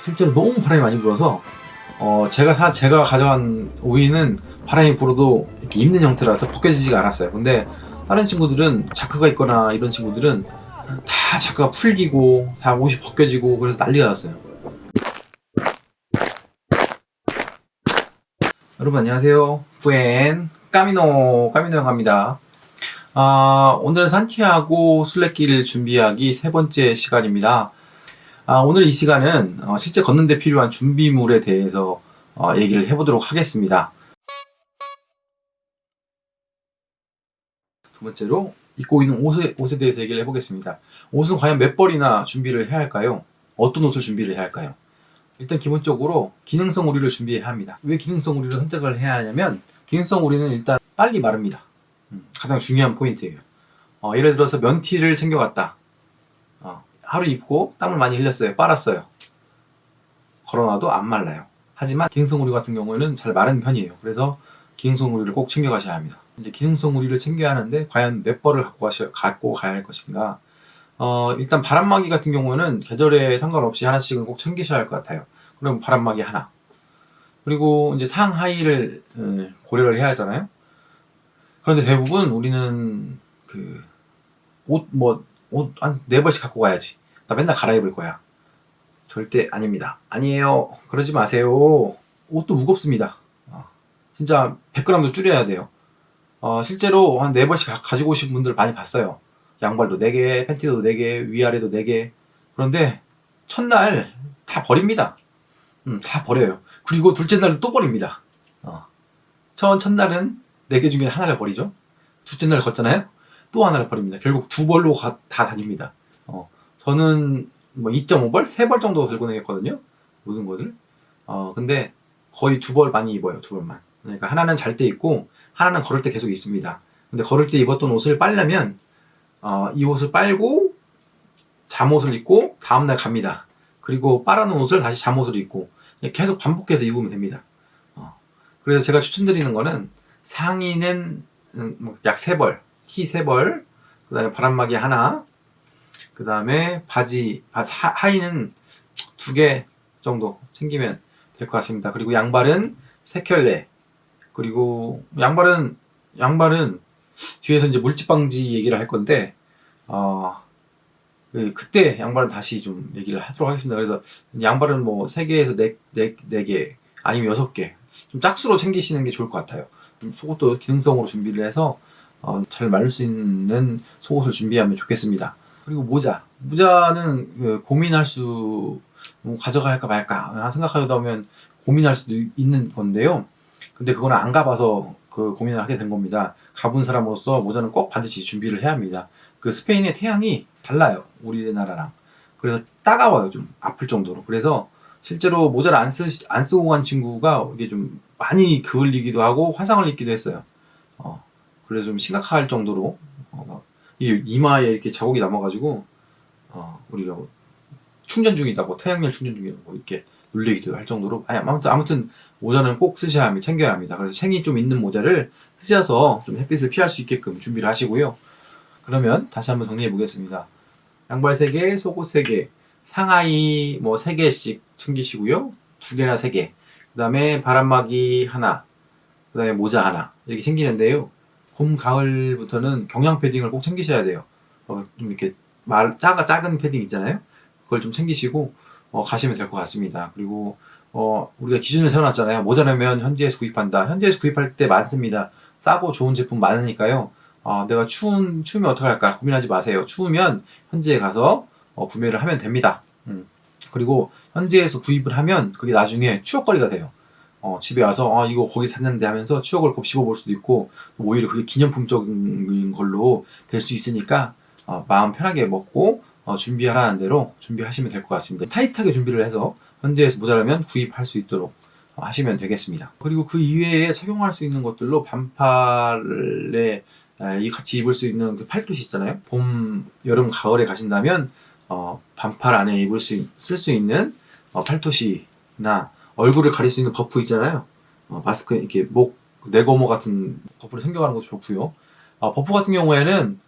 실제로 너무 바람이 많이 불어서 제가 가져간 우위는 바람이 불어도 이렇게 입는 형태라서 벗겨지지가 않았어요. 근데 다른 친구들은 자크가 있거나 이런 친구들은 다 자크가 풀리고 다 옷이 벗겨지고 그래서 난리가 났어요. 여러분 안녕하세요. 뿌엔 까미노 형갑니다. 오늘은 산티아고 순례길 준비하기 세 번째 시간입니다. 오늘 이 시간은 실제 걷는 데 필요한 준비물에 대해서 얘기를 해보도록 하겠습니다. 두 번째로 입고 있는 옷에 대해서 얘기를 해보겠습니다. 옷은 과연 몇 벌이나 준비를 해야 할까요? 어떤 옷을 준비를 해야 할까요? 일단 기본적으로 기능성 우리를 준비해야 합니다. 왜 기능성 우리를 선택을 해야 하냐면 기능성 우리는 일단 빨리 마릅니다. 가장 중요한 포인트예요. 예를 들어서 면티를 챙겨갔다. 하루 입고 땀을 많이 흘렸어요. 빨았어요. 걸어놔도 안 말라요. 하지만 기능성 우리 같은 경우에는 잘 마른 편이에요. 그래서 기능성 우리를 꼭 챙겨가셔야 합니다. 이제 기능성 우리를 챙겨야 하는데 과연 몇 벌을 갖고 가야 할 것인가? 일단 바람막이 같은 경우는 계절에 상관없이 하나씩은 꼭 챙기셔야 할 것 같아요. 그럼 바람막이 하나. 그리고 이제 상하의를 고려를 해야 하잖아요. 그런데 대부분 우리는 옷 한 4벌씩 갖고 가야지. 나 맨날 갈아입을 거야. 절대 아닙니다. 아니에요. 그러지 마세요. 옷도 무겁습니다. 진짜 100g도 줄여야 돼요. 실제로 한 4벌씩 가지고 오신 분들 많이 봤어요. 양발도 4개, 팬티도 4개, 위아래도 4개. 그런데 첫날 다 버립니다. 다 버려요. 그리고 둘째 날은 또 버립니다. 첫날은 4개 중에 하나를 버리죠. 둘째 날 걷잖아요. 또 하나를 버립니다. 결국 2벌로 다 다닙니다. 저는 2.5벌? 3벌 정도 들고 다녔거든요. 모든 것을. 근데 거의 2벌 많이 입어요. 2벌만. 그러니까 하나는 잘 때 입고 하나는 걸을 때 계속 입습니다. 근데 걸을 때 입었던 옷을 빨려면 이 옷을 빨고 잠옷을 입고 다음날 갑니다. 그리고 빨아놓은 옷을 다시 잠옷으로 입고 계속 반복해서 입으면 됩니다. 그래서 제가 추천드리는 거는 상의는 약 3벌, 티 3벌, 그 다음에 바람막이 하나, 그 다음에 하의는 2개 정도 챙기면 될 것 같습니다. 그리고 양발은 3켤레. 그리고 양발은 뒤에서 이제 물집 방지 얘기를 할 건데, 그때 양발은 다시 좀 얘기를 하도록 하겠습니다. 그래서 양발은 3개에서 4개, 아니면 6개. 좀 짝수로 챙기시는 게 좋을 것 같아요. 속옷도 기능성으로 준비를 해서 잘 마를 수 있는 속옷을 준비하면 좋겠습니다. 그리고 모자는 고민할 수 가져갈까 말까 생각하다 보면 고민할 수도 있는 건데요. 근데 그거는 안 가봐서 고민을 하게 된 겁니다. 가본 사람으로서 모자는 꼭 반드시 준비를 해야 합니다. 스페인의 태양이 달라요. 우리나라랑. 그래서 따가워요. 좀 아플 정도로. 그래서 실제로 모자를 안 쓰고 간 친구가 이게 좀 많이 그을리기도 하고 화상을 입기도 했어요. 그래서 좀 심각할 정도로 이마에 이렇게 자국이 남아가지고 우리가 충전 중이다고 태양열 충전 중이라고 이렇게 놀리기도 할 정도로 아무튼 모자는 꼭 쓰셔야 합니다. 챙겨야 합니다. 그래서 챙이 좀 있는 모자를 쓰셔서 좀 햇빛을 피할 수 있게끔 준비를 하시고요. 그러면 다시 한번 정리해 보겠습니다. 양발 3개, 속옷 3개, 상하이 3개씩 챙기시고요. 2개나 3개. 그 다음에 바람막이 하나, 그 다음에 모자 하나 이렇게 챙기는데요. 봄, 가을부터는 경량 패딩을 꼭 챙기셔야 돼요. 좀 이렇게 작은 패딩 있잖아요. 그걸 좀 챙기시고 가시면 될 것 같습니다. 그리고 우리가 기준을 세워놨잖아요. 모자라면 현지에서 구입한다. 현지에서 구입할 때 많습니다. 싸고 좋은 제품 많으니까요. 내가 추우면 어떡할까 고민하지 마세요. 추우면 현지에 가서 구매를 하면 됩니다. 그리고 현지에서 구입을 하면 그게 나중에 추억거리가 돼요. 집에 와서 이거 거기서 샀는데 하면서 추억을 곱씹어 볼 수도 있고 오히려 그게 기념품적인 걸로 될 수 있으니까 마음 편하게 먹고 준비하라는 대로 준비하시면 될 것 같습니다. 타이트하게 준비를 해서 현지에서 모자라면 구입할 수 있도록 하시면 되겠습니다. 그리고 그 이외에 착용할 수 있는 것들로 반팔에 같이 입을 수 있는 팔토시 있잖아요. 봄, 여름, 가을에 가신다면 반팔 안에 쓸 수 있는 팔토시나 얼굴을 가릴 수 있는 버프 있잖아요. 마스크 이렇게 내거모 같은 버프로 챙겨가는 것도 좋고요. 버프 같은 경우에는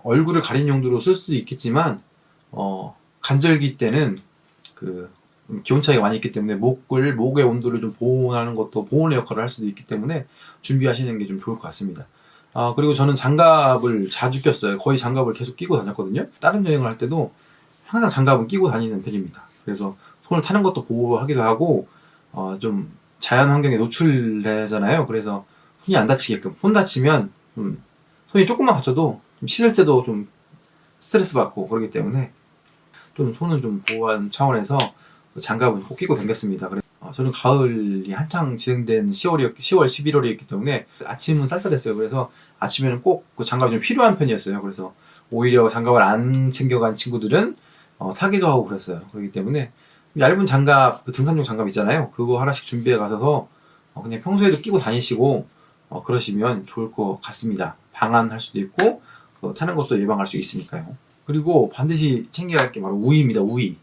얼굴을 가린 용도로 쓸 수도 있겠지만 간절기 때는 기온 차이가 많이 있기 때문에 목의 온도를 좀 보온하는 것도 보온의 역할을 할 수도 있기 때문에 준비하시는 게 좀 좋을 것 같습니다. 그리고 저는 장갑을 자주 꼈어요. 거의 장갑을 계속 끼고 다녔거든요. 다른 여행을 할 때도 항상 장갑은 끼고 다니는 편입니다. 그래서 손을 타는 것도 보호하기도 하고 좀 자연 환경에 노출되잖아요. 그래서 손이 안 다치게끔. 손 다치면 손이 조금만 다쳐도 좀 씻을 때도 좀 스트레스 받고 그러기 때문에 좀 손을 좀 보호하는 차원에서 장갑은 꼭 끼고 다녔습니다. 그래서 저는 가을이 한창 진행된 10월, 11월이었기 때문에 아침은 쌀쌀했어요. 그래서 아침에는 꼭 그 장갑이 좀 필요한 편이었어요. 그래서 오히려 장갑을 안 챙겨간 친구들은 사기도 하고 그랬어요. 그렇기 때문에 얇은 장갑, 그 등산용 장갑 있잖아요. 그거 하나씩 준비해 가셔서 그냥 평소에도 끼고 다니시고 그러시면 좋을 것 같습니다. 방한할 수도 있고 타는 것도 예방할 수 있으니까요. 그리고 반드시 챙겨야 할 게 바로 우위입니다. 우위.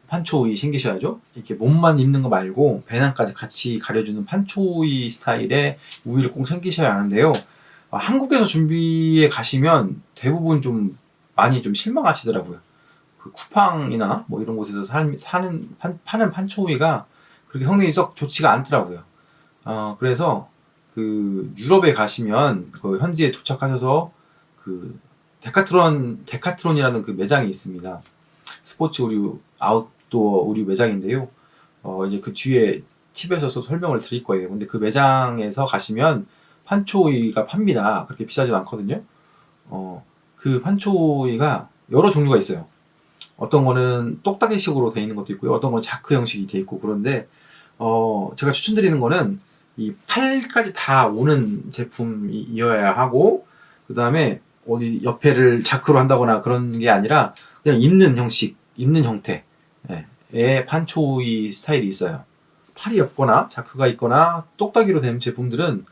판초 우위 챙기셔야죠. 이렇게 몸만 입는 거 말고 배낭까지 같이 가려주는 판초 우위 스타일의 우위를 꼭 챙기셔야 하는데요. 한국에서 준비해 가시면 대부분 좀 많이 좀 실망하시더라고요. 그 쿠팡이나 뭐 이런 곳에서 파는 판초 우위가 그렇게 성능이 썩 좋지가 않더라고요. 그래서 그 유럽에 가시면 그 현지에 도착하셔서 그 데카트론이라는 그 매장이 있습니다. 스포츠 의류, 아웃도어 의류 매장인데요. 이제 그 뒤에 팁에서 설명을 드릴 거예요. 근데 그 매장에서 가시면 판초이가 팝니다. 그렇게 비싸지도 않거든요. 그 판초이가 여러 종류가 있어요. 어떤 거는 똑딱이식으로 되어 있는 것도 있고요. 어떤 거는 자크 형식이 되어 있고 그런데 제가 추천드리는 거는 이 팔까지 다 오는 제품이어야 하고 그 다음에 어디 옆에를 자크로 한다거나 그런 게 아니라 그냥 입는 형태의 판초이 스타일이 있어요. 팔이 없거나 자크가 있거나 똑딱이로 된 제품들은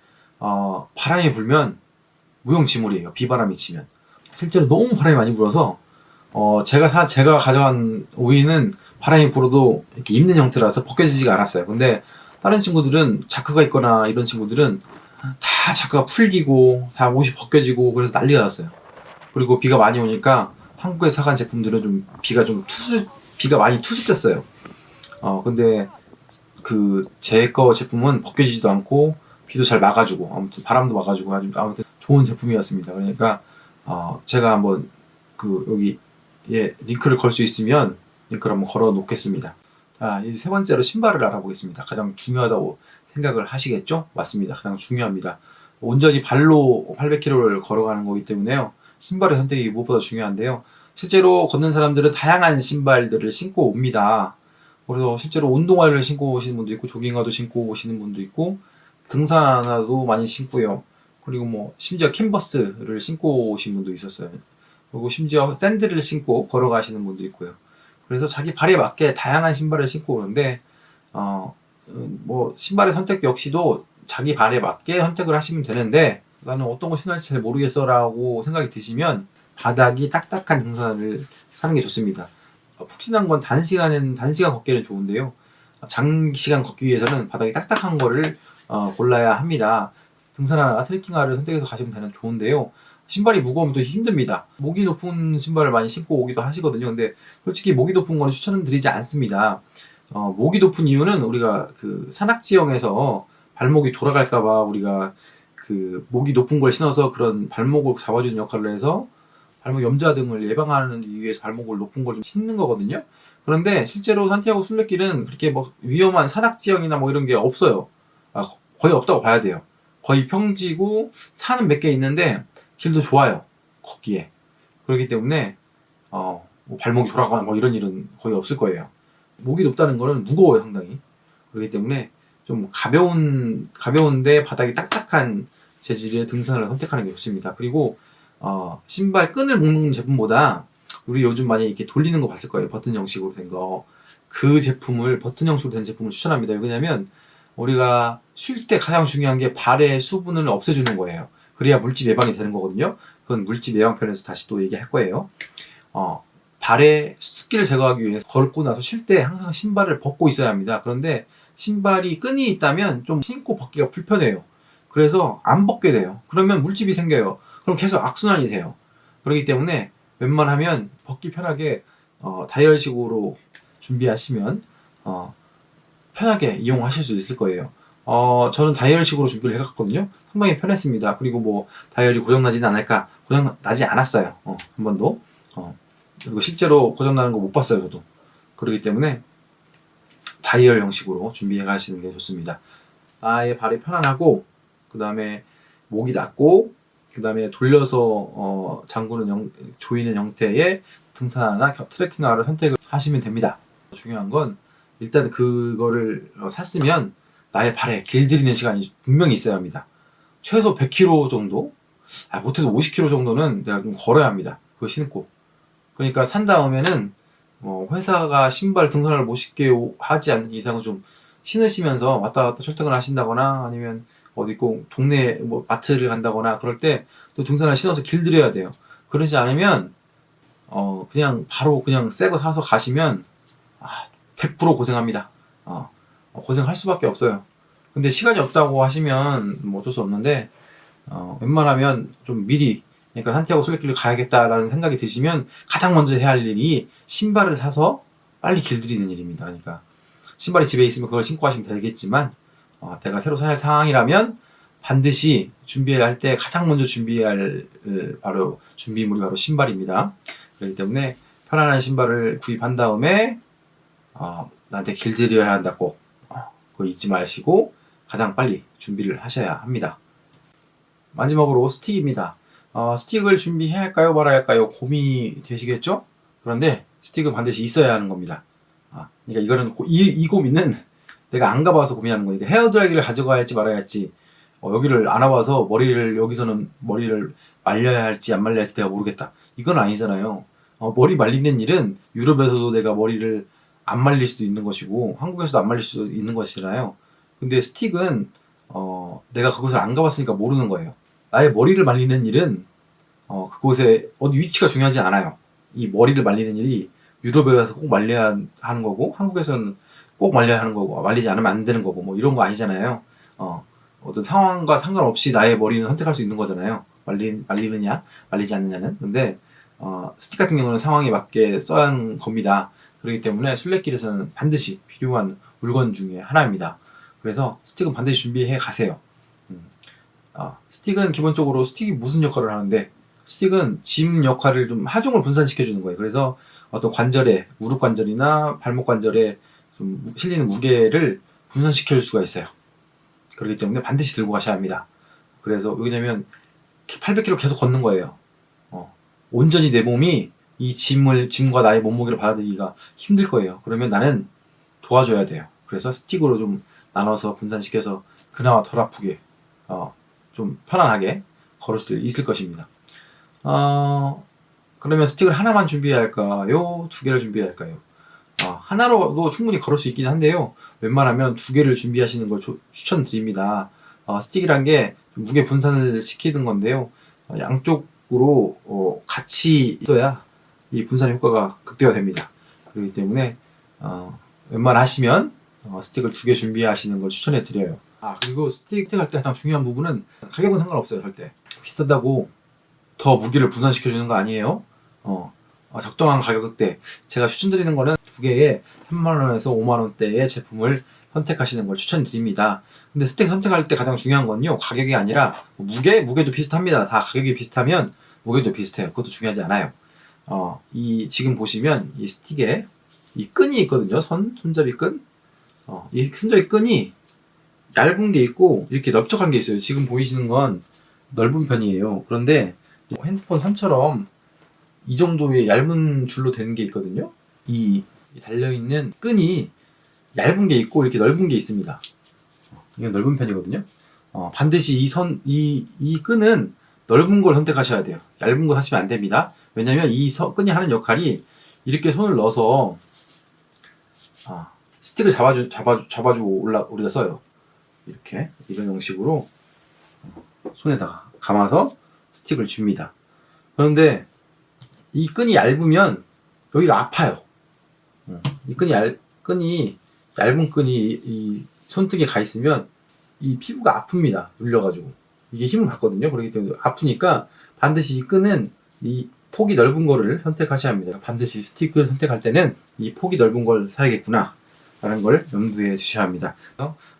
바람이 불면 무용지물이에요. 비바람이 치면. 실제로 너무 바람이 많이 불어서 제가 가져간 우위는 바람이 불어도 이렇게 입는 형태라서 벗겨지지가 않았어요. 근데 다른 친구들은 자크가 있거나 이런 친구들은 다 자크가 풀리고 다 옷이 벗겨지고 그래서 난리가 났어요. 그리고 비가 많이 오니까 한국에서 사간 제품들은 좀 비가 많이 투습됐어요. 근데 그 제 거 제품은 벗겨지지도 않고 비도 잘 막아주고 아무튼 바람도 막아주고 아무튼 좋은 제품이었습니다. 그러니까 제가 한번 그 여기 링크를 걸 수 있으면 링크를 한번 걸어 놓겠습니다. 자, 이제 세 번째로 신발을 알아보겠습니다. 가장 중요하다고 생각을 하시겠죠? 맞습니다. 가장 중요합니다. 온전히 발로 800km를 걸어가는 거기 때문에요. 신발의 선택이 무엇보다 중요한데요. 실제로 걷는 사람들은 다양한 신발들을 신고 옵니다. 그래서 실제로 운동화를 신고 오시는 분도 있고 조깅화도 신고 오시는 분도 있고 등산화도 많이 신고요. 그리고 뭐 심지어 캔버스를 신고 오신 분도 있었어요. 그리고 심지어 샌들을 신고 걸어가시는 분도 있고요. 그래서 자기 발에 맞게 다양한 신발을 신고 오는데 뭐 신발의 선택 역시도 자기 발에 맞게 선택을 하시면 되는데 나는 어떤 거 신을지 잘 모르겠어 라고 생각이 드시면 바닥이 딱딱한 등산화를 사는 게 좋습니다. 푹신한 건 단시간 걷기는 좋은데요. 장시간 걷기 위해서는 바닥이 딱딱한 거를 골라야 합니다. 등산화나 트레킹화를 선택해서 가시면 좋은데요. 신발이 무거우면 또 힘듭니다. 목이 높은 신발을 많이 신고 오기도 하시거든요. 근데 솔직히 목이 높은 거는 추천은 드리지 않습니다. 목이 높은 이유는 우리가 그 산악지형에서 발목이 돌아갈까봐 우리가 그 목이 높은 걸 신어서 그런 발목을 잡아주는 역할을 해서 발목 염좌 등을 예방하는 이유에서 발목을 높은 걸 좀 신는 거거든요. 그런데 실제로 산티아고 순례길은 그렇게 뭐 위험한 산악지형이나 뭐 이런 게 없어요. 거의 없다고 봐야 돼요. 거의 평지고 산은 몇 개 있는데 길도 좋아요. 걷기에. 그렇기 때문에 뭐 발목이 돌아가거나 뭐 이런 일은 거의 없을 거예요. 목이 높다는 거는 무거워요, 상당히. 그렇기 때문에 좀 가벼운데 바닥이 딱딱한 재질의 등산을 선택하는 게 좋습니다. 그리고 신발 끈을 묶는 제품보다 우리 요즘 많이 이렇게 돌리는 거 봤을 거예요. 버튼 형식으로 된 거. 그 제품을 버튼 형식으로 된 제품을 추천합니다. 왜냐면 우리가 쉴 때 가장 중요한 게 발의 수분을 없애주는 거예요. 그래야 물집 예방이 되는 거거든요. 그건 물집 예방 편에서 다시 또 얘기할 거예요. 발의 습기를 제거하기 위해서 걷고 나서 쉴 때 항상 신발을 벗고 있어야 합니다. 그런데 신발이 끈이 있다면 좀 신고 벗기가 불편해요. 그래서 안 벗게 돼요. 그러면 물집이 생겨요. 그럼 계속 악순환이 돼요. 그렇기 때문에 웬만하면 벗기 편하게 다이얼식으로 준비하시면 편하게 이용하실 수 있을 거예요. 저는 다이얼식으로 준비를 해갔거든요. 상당히 편했습니다. 그리고 뭐 다이얼이 고장나지는 않을까? 고장나지 않았어요. 한 번도. 그리고 실제로 고장나는 거 못 봤어요, 저도. 그렇기 때문에 다이얼 형식으로 준비해 가시는 게 좋습니다. 아예 발이 편안하고, 그 다음에 목이 낮고, 그 다음에 돌려서 잠그는 조이는 형태의 등산화나 트레킹화를 선택을 하시면 됩니다. 중요한 건 일단 그거를 샀으면 나의 발에 길들이는 시간이 분명히 있어야 합니다. 최소 100km 정도, 못해도 50km 정도는 내가 좀 걸어야 합니다. 그거 신고. 그러니까 산 다음에는 회사가 신발 등산화를 못 신게 하지 않는 이상은 좀 신으시면서 왔다 갔다 출퇴근을 하신다거나, 아니면 어디 꼭 동네 뭐 마트를 간다거나 그럴 때 또 등산화를 신어서 길들여야 돼요. 그러지 않으면 그냥 바로 그냥 새 거 사서 가시면 100% 고생합니다. 고생할 수밖에 없어요. 근데 시간이 없다고 하시면 뭐 어쩔 수 없는데, 웬만하면 좀 미리, 그러니까 산티아고 순례길을 가야겠다라는 생각이 드시면 가장 먼저 해야 할 일이 신발을 사서 빨리 길들이는 일입니다. 그러니까 신발이 집에 있으면 그걸 신고 하시면 되겠지만, 내가 새로 살 상황이라면 반드시 준비해야 할 때 가장 먼저 준비해야 할 준비물이 바로 신발입니다. 그렇기 때문에 편안한 신발을 구입한 다음에 나한테 길들여야 한다고 그거 잊지 마시고 가장 빨리 준비를 하셔야 합니다. 마지막으로 스틱입니다. 스틱을 준비해야 할까요, 말아야 할까요? 고민이 되시겠죠? 그런데 스틱은 반드시 있어야 하는 겁니다. 그러니까 이거는 이 고민은 내가 안 가봐서 고민하는 거예요. 헤어드라이기를 가져가야 할지 말아야 할지, 여기를 안 와봐서 여기서는 머리를 말려야 할지 안 말려야 할지 내가 모르겠다, 이건 아니잖아요. 머리 말리는 일은 유럽에서도 내가 머리를 안 말릴 수도 있는 것이고 한국에서도 안 말릴 수도 있는 것이잖아요. 근데 스틱은 내가 그곳을 안 가봤으니까 모르는 거예요. 나의 머리를 말리는 일은 그곳에 어디 위치가 중요하지 않아요. 이 머리를 말리는 일이 유럽에 가서 꼭 말려야 하는 거고 한국에서는 꼭 말려야 하는 거고 말리지 않으면 안 되는 거고 뭐 이런 거 아니잖아요. 어떤 상황과 상관없이 나의 머리는 선택할 수 있는 거잖아요. 말리느냐 말리지 않느냐는. 근데 스틱 같은 경우는 상황에 맞게 써야 하는 겁니다. 그렇기 때문에 순례길에서는 반드시 필요한 물건 중에 하나입니다. 그래서 스틱은 반드시 준비해 가세요. 스틱은 기본적으로 스틱이 무슨 역할을 하는데, 스틱은 짐 역할을 좀 하중을 분산시켜 주는 거예요. 그래서 어떤 관절에, 무릎 관절이나 발목 관절에 좀 실리는 무게를 분산시켜 줄 수가 있어요. 그렇기 때문에 반드시 들고 가셔야 합니다. 그래서 왜냐면 800km 계속 걷는 거예요. 온전히 내 몸이 이 짐과 나의 몸무게를 받아들이기가 힘들 거예요. 그러면 나는 도와줘야 돼요. 그래서 스틱으로 좀 나눠서 분산시켜서 그나마 덜 아프게, 좀 편안하게 걸을 수 있을 것입니다. 그러면 스틱을 하나만 준비해야 할까요? 두 개를 준비해야 할까요? 하나로도 충분히 걸을 수 있긴 한데요. 웬만하면 두 개를 준비하시는 걸 추천드립니다. 스틱이란 게 무게 분산을 시키는 건데요. 양쪽으로 같이 있어야 이 분산 효과가 극대화됩니다. 그렇기 때문에 웬만하시면 스틱을 두 개 준비하시는 걸 추천해 드려요. 그리고 스틱 할 때 가장 중요한 부분은 가격은 상관없어요. 절대 비싸다고 더 무게를 분산시켜 주는 거 아니에요. 적정한 가격대, 제가 추천드리는 거는 두 개에 3만원에서 5만원대의 제품을 선택하시는 걸 추천드립니다. 근데 스틱 선택할 때 가장 중요한 건요, 가격이 아니라 무게도 비슷합니다. 다 가격이 비슷하면 무게도 비슷해요. 그것도 중요하지 않아요. 지금 보시면 이 스틱에 이 끈이 있거든요. 손잡이 끈. 이 손잡이 끈이 얇은 게 있고 이렇게 넓적한 게 있어요. 지금 보이시는 건 넓은 편이에요. 그런데 핸드폰 선처럼 이 정도의 얇은 줄로 되는 게 있거든요. 이 달려있는 끈이 얇은 게 있고 이렇게 넓은 게 있습니다. 이게 넓은 편이거든요. 반드시 이 끈은 넓은 걸 선택하셔야 돼요. 얇은 거 사시면 안 됩니다. 왜냐면 이 끈이 하는 역할이 이렇게 손을 넣어서 스틱을 잡아주고 우리가 써요. 이렇게 이런 형식으로 손에다가 감아서 스틱을 줍니다. 그런데 이 끈이 얇으면 여기가 아파요. 이 끈이 얇은 끈이 이 손등에 가 있으면 이 피부가 아픕니다. 눌려가지고 이게 힘을 받거든요. 그렇기 때문에 아프니까 반드시 이 끈은 이 폭이 넓은 거를 선택하셔야 합니다. 반드시 스틱을 선택할 때는 이 폭이 넓은 걸 사야겠구나, 라는 걸 염두에 두셔야 합니다.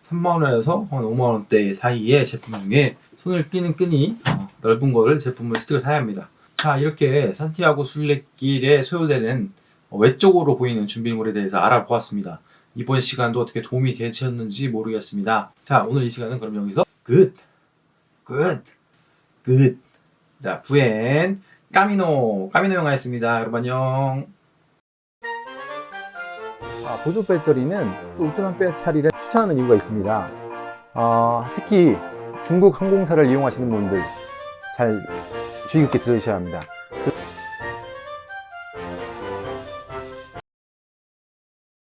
3만원에서 한 5만원대 사이의 제품 중에 손을 끼는 끈이 넓은 거를 제품을 스틱을 사야 합니다. 자, 이렇게 산티아고 순례길에 소요되는 외적으로 보이는 준비물에 대해서 알아보았습니다. 이번 시간도 어떻게 도움이 되셨는지 모르겠습니다. 자, 오늘 이 시간은 그럼 여기서 끝. 자, 부엔 까미노 영화였습니다. 여러분 안녕. 보조 배터리는 또 우주선 배터리를 추천하는 이유가 있습니다. 특히 중국 항공사를 이용하시는 분들 잘 주의 깊게 들으셔야 합니다.